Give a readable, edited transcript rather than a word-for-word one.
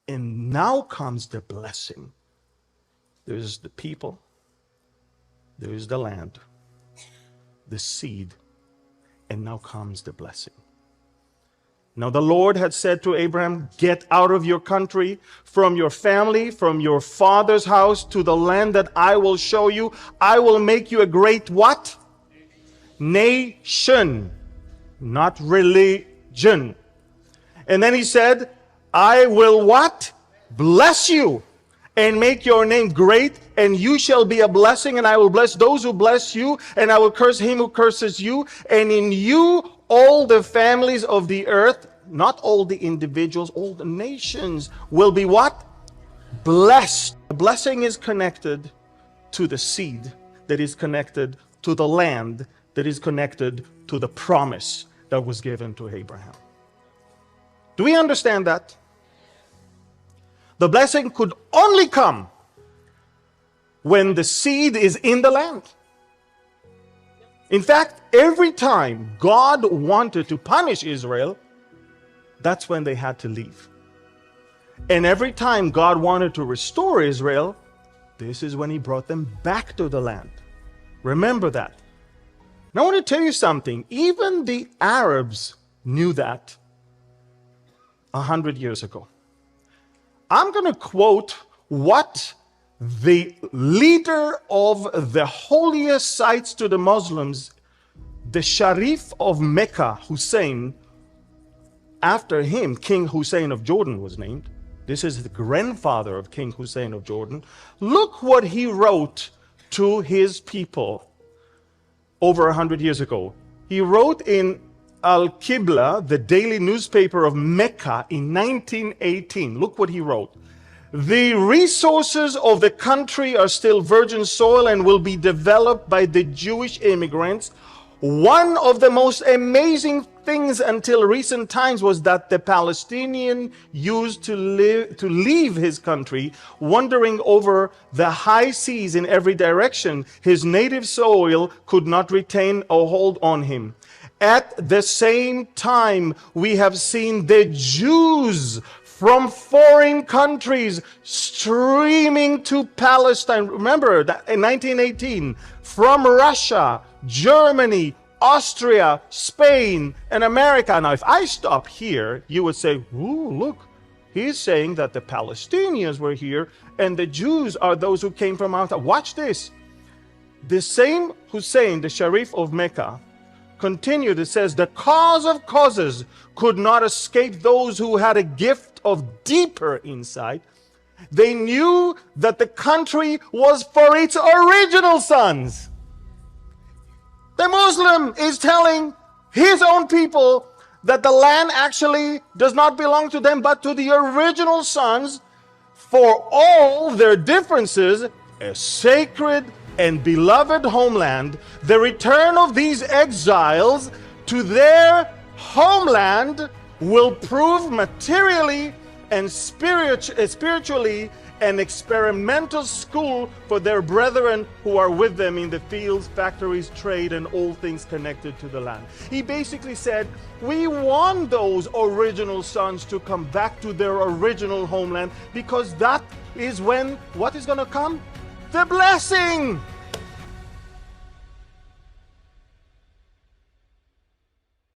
And now comes the blessing. There is the people, there is the land, the seed, and now comes the blessing. Now the Lord had said to Abraham, get out of your country, from your family, from your father's house, to the land that I will show you. I will make you a great what? Nation, not religion. And then he said, I will what? Bless you and make your name great, and you shall be a blessing, and I will bless those who bless you, and I will curse him who curses you, and in you all the families of the earth, not all the individuals, all the nations will be what? Blessed. The blessing is connected to the seed, that is connected to the land, that is connected to the promise that was given to Abraham. Do we understand that? The blessing could only come when the seed is in the land. In fact, every time God wanted to punish Israel, that's when they had to leave. And every time God wanted to restore Israel, this is when he brought them back to the land. Remember that. Now I want to tell you something. Even the Arabs knew that 100 years ago. I'm going to quote what the leader of the holiest sites to the Muslims, the Sharif of Mecca, Hussein, after him, King Hussein of Jordan was named. This is the grandfather of King Hussein of Jordan. Look what he wrote to his people over 100 years ago. He wrote in Al-Qibla, the daily newspaper of Mecca, in 1918. Look what he wrote. The resources of the country are still virgin soil and will be developed by the Jewish immigrants. One of the most amazing things until recent times was that the Palestinian used to leave his country, wandering over the high seas in every direction. His native soil could not retain a hold on him. At the same time, we have seen the Jews from foreign countries streaming to Palestine. Remember that in 1918, from Russia, Germany, Austria, Spain, and America. Now, if I stop here, you would say, ooh, look, he's saying that the Palestinians were here and the Jews are those who came from outside. Watch this. The same Hussein, the Sharif of Mecca, continued. It says, the cause of causes could not escape those who had a gift of deeper insight. They knew that the country was for its original sons. The Muslim is telling his own people that the land actually does not belong to them, but to the original sons, for all their differences, a sacred and beloved homeland. The return of these exiles to their homeland will prove materially and spiritually an experimental school for their brethren who are with them in the fields, factories, trade, and all things connected to the land. He basically said, we want those original sons to come back to their original homeland, because that is when, what is going to come? The blessing!